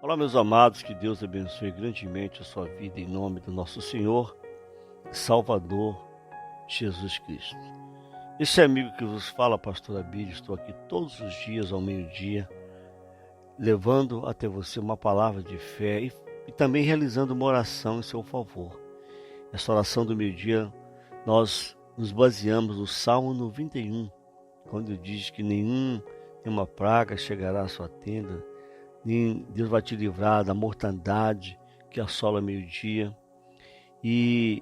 Olá, meus amados, que Deus abençoe grandemente a sua vida em nome do nosso Senhor e Salvador Jesus Cristo. Esse amigo que vos fala, pastor Abílio, estou aqui todos os dias ao meio-dia, levando até você uma palavra de fé e também realizando uma oração em seu favor. Essa oração do meio-dia, nós nos baseamos no Salmo 91, quando diz que nenhuma praga chegará à sua tenda, nem Deus vai te livrar da mortandade que assola meio-dia. E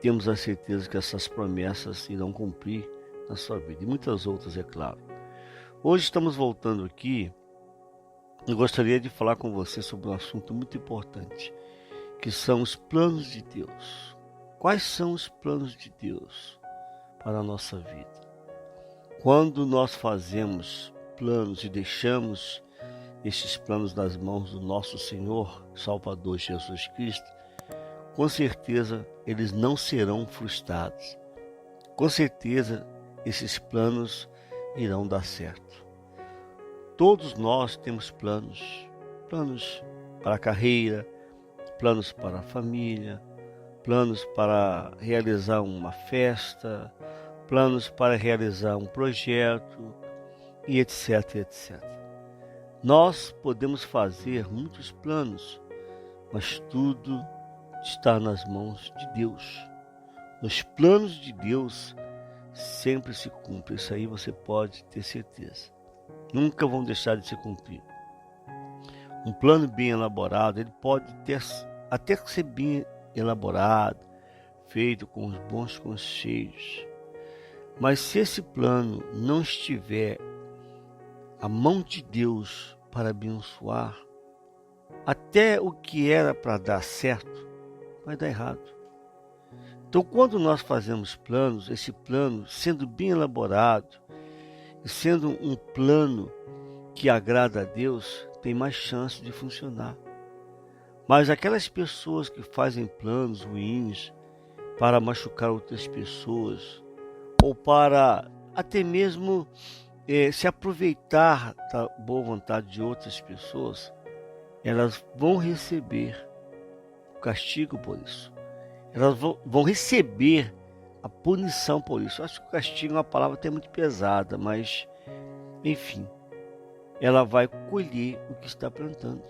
temos a certeza que essas promessas irão cumprir na sua vida, e muitas outras, é claro. Hoje estamos voltando aqui. Eu gostaria de falar com você sobre um assunto muito importante, que são os planos de Deus. Quais são os planos de Deus para a nossa vida? Quando nós fazemos planos e deixamos estes planos nas mãos do nosso Senhor, Salvador Jesus Cristo, com certeza eles não serão frustrados. Com certeza esses planos irão dar certo. Todos nós temos planos para a carreira, planos para a família, planos para realizar uma festa, planos para realizar um projeto e etc, etc. Nós podemos fazer muitos planos, mas tudo está nas mãos de Deus. Os planos de Deus sempre se cumprem, isso aí você pode ter certeza. Nunca vão deixar de se cumprir. Um plano bem elaborado, ele pode até ser bem elaborado, feito com os bons conselhos. Mas se esse plano não estiver à mão de Deus para abençoar, até o que era para dar certo, vai dar errado. Então, quando nós fazemos planos, esse plano, sendo bem elaborado, e sendo um plano que agrada a Deus, tem mais chance de funcionar. Mas aquelas pessoas que fazem planos ruins para machucar outras pessoas, ou para até mesmo se aproveitar da boa vontade de outras pessoas, elas vão receber o castigo por isso. Elas vão receber a punição por isso. Eu acho que o castigo é uma palavra até muito pesada, mas, enfim, ela vai colher o que está plantando.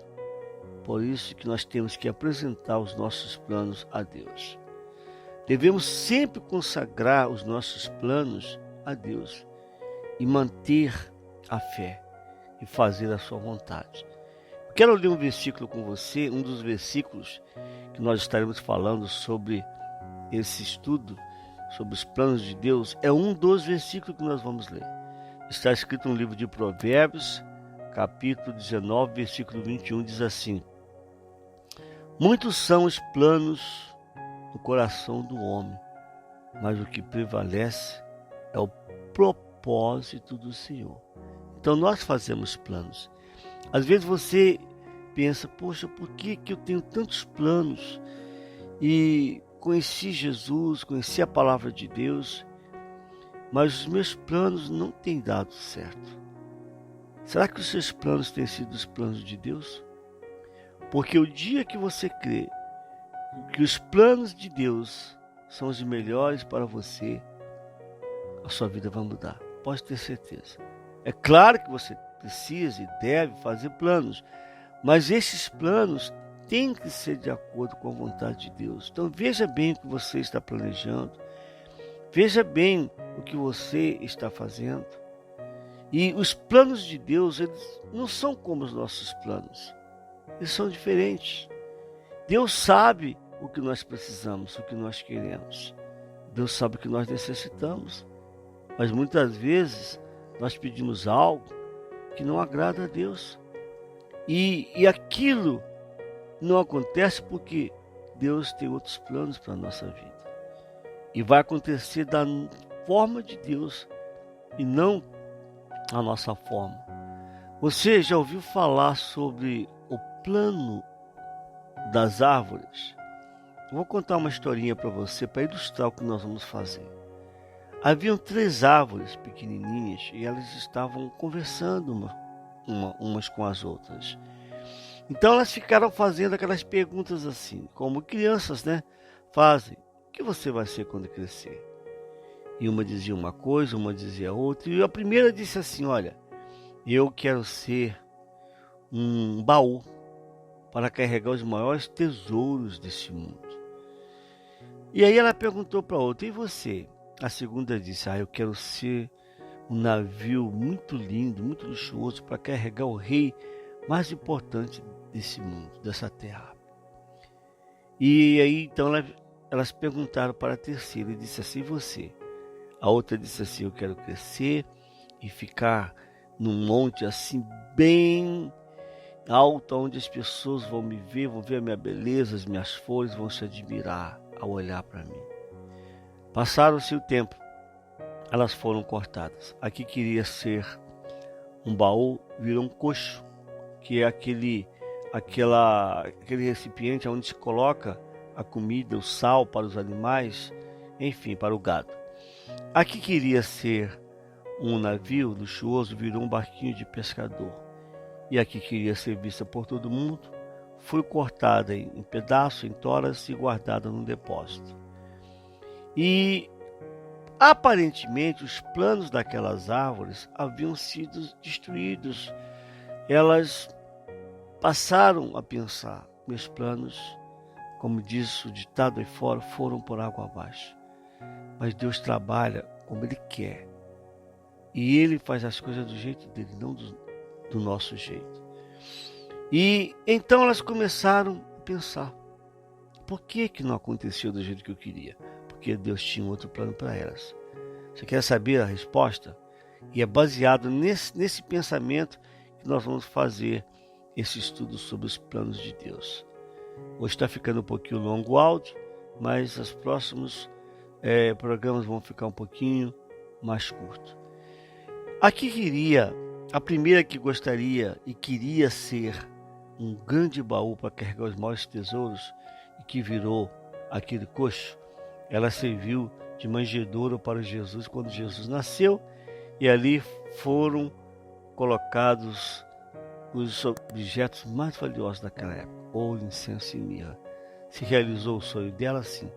Por isso que nós temos que apresentar os nossos planos a Deus. Devemos sempre consagrar os nossos planos a Deus e manter a fé e fazer a sua vontade. Eu quero ler um versículo com você, um dos versículos que nós estaremos falando sobre esse estudo, sobre os planos de Deus, é um dos versículos que nós vamos ler. Está escrito no livro de Provérbios, capítulo 19, versículo 21, diz assim: muitos são os planos no coração do homem, mas o que prevalece é o propósito do Senhor. Então nós fazemos planos. Às vezes você pensa, poxa, por que eu tenho tantos planos? E conheci Jesus, conheci a palavra de Deus, mas os meus planos não têm dado certo. Será que os seus planos têm sido os planos de Deus? Porque o dia que você crê que os planos de Deus são os melhores para você, a sua vida vai mudar. Pode ter certeza. É claro que você precisa e deve fazer planos, mas esses planos têm que ser de acordo com a vontade de Deus. Então veja bem o que você está planejando, veja bem o que você está fazendo. E os planos de Deus, eles não são como os nossos planos, eles são diferentes. Deus sabe o que nós precisamos, o que nós queremos. Deus sabe o que nós necessitamos, mas muitas vezes nós pedimos algo que não agrada a Deus. E aquilo não acontece porque Deus tem outros planos para a nossa vida. E vai acontecer da forma de Deus e não a nossa forma. Você já ouviu falar sobre o plano das árvores? Eu vou contar uma historinha para você para ilustrar o que nós vamos fazer. Haviam 3 árvores pequenininhas e elas estavam conversando umas com as outras. Então elas ficaram fazendo aquelas perguntas assim, como crianças, né? Fazem: o que você vai ser quando crescer? E uma dizia uma coisa, uma dizia outra. E a primeira disse assim: olha, eu quero ser um baú para carregar os maiores tesouros desse mundo. E aí ela perguntou para a outra: e você? A segunda disse: eu quero ser um navio muito lindo, muito luxuoso para carregar o rei mais importante desse mundo, dessa terra. E aí então elas perguntaram para a terceira e disse assim: você? A outra disse assim: eu quero crescer e ficar num monte assim bem alto, onde as pessoas vão me ver, vão ver a minha beleza, as minhas flores, vão se admirar ao olhar para mim. Passaram-se o tempo, elas foram cortadas. A que queria ser um baú virou um coxo, que é aquele recipiente onde se coloca a comida, o sal para os animais, enfim, para o gado. A que queria ser um navio luxuoso virou um barquinho de pescador. E a que queria ser vista por todo mundo foi cortada em pedaços, em toras e guardada num depósito. E aparentemente os planos daquelas árvores haviam sido destruídos. Elas passaram a pensar: meus planos, como diz o ditado aí fora, foram por água abaixo. Mas Deus trabalha como Ele quer. E Ele faz as coisas do jeito dele, não do nosso jeito. E então elas começaram a pensar: por que não aconteceu do jeito que eu queria? Porque Deus tinha outro plano para elas. Você quer saber a resposta? E é baseado nesse pensamento que nós vamos fazer esse estudo sobre os planos de Deus. Hoje está ficando um pouquinho longo o áudio, mas os próximos programas vão ficar um pouquinho mais curtos. A primeira que gostaria e queria ser um grande baú para carregar os maiores tesouros e que virou aquele coxo, ela serviu de manjedoura para Jesus quando Jesus nasceu, e ali foram colocados os objetos mais valiosos daquela época: ouro, incenso e mirra. Se realizou o sonho dela, sim,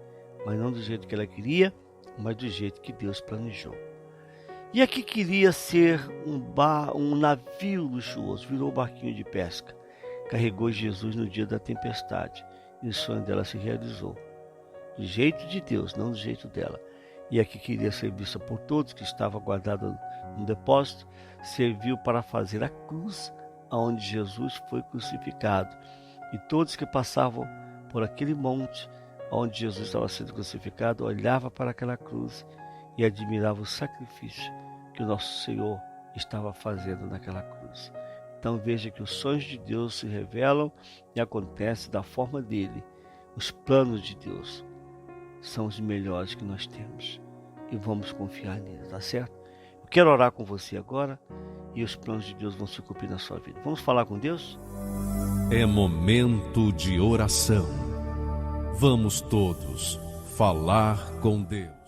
mas não do jeito que ela queria, mas do jeito que Deus planejou. E a que queria ser um navio luxuoso virou um barquinho de pesca. Carregou Jesus no dia da tempestade, e o sonho dela se realizou. Do jeito de Deus, não do jeito dela. E a que queria ser vista por todos, que estava guardada no depósito, serviu para fazer a cruz onde Jesus foi crucificado. E todos que passavam por aquele monte onde Jesus estava sendo crucificado olhavam para aquela cruz e admiravam o sacrifício que o nosso Senhor estava fazendo naquela cruz. Então veja que os sonhos de Deus se revelam e acontecem da forma dele. Os planos de Deus são os melhores que nós temos e vamos confiar nele, tá certo? Eu quero orar com você agora e os planos de Deus vão se cumprir na sua vida. Vamos falar com Deus? É momento de oração. Vamos todos falar com Deus.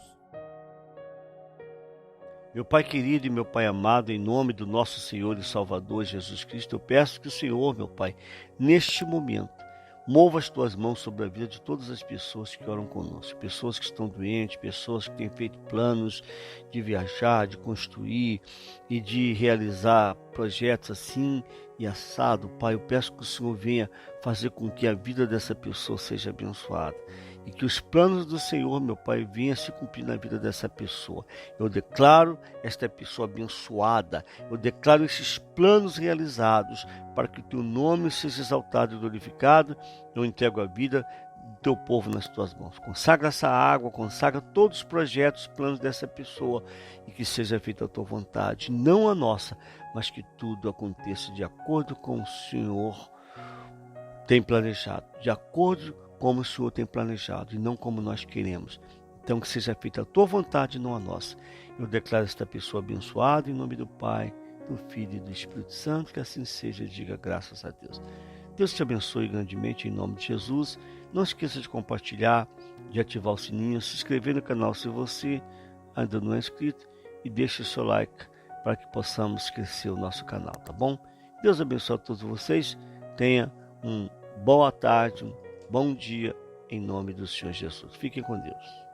Meu Pai querido e meu Pai amado, em nome do nosso Senhor e Salvador Jesus Cristo, eu peço que o Senhor, meu Pai, neste momento, mova as tuas mãos sobre a vida de todas as pessoas que oram conosco, pessoas que estão doentes, pessoas que têm feito planos de viajar, de construir e de realizar projetos assim e assado. Pai, eu peço que o Senhor venha fazer com que a vida dessa pessoa seja abençoada e que os planos do Senhor, meu Pai, venham se cumprir na vida dessa pessoa. Eu declaro esta pessoa abençoada, eu declaro esses planos realizados para que o teu nome seja exaltado e glorificado. Eu entrego a vida do teu povo nas tuas mãos. Consagra essa água, consagra todos os projetos, planos dessa pessoa e que seja feita a tua vontade, não a nossa, mas que tudo aconteça de acordo com o Senhor tem planejado, de acordo como o Senhor tem planejado e não como nós queremos. Então que seja feita a tua vontade, não a nossa. Eu declaro esta pessoa abençoada em nome do Pai, do Filho e do Espírito Santo, que assim seja. Diga graças a Deus. Deus te abençoe grandemente em nome de Jesus. Não esqueça de compartilhar, de ativar o sininho, se inscrever no canal se você ainda não é inscrito e deixe o seu like para que possamos crescer o nosso canal, tá bom? Deus abençoe a todos vocês. Tenha boa tarde, um bom dia, em nome do Senhor Jesus. Fiquem com Deus.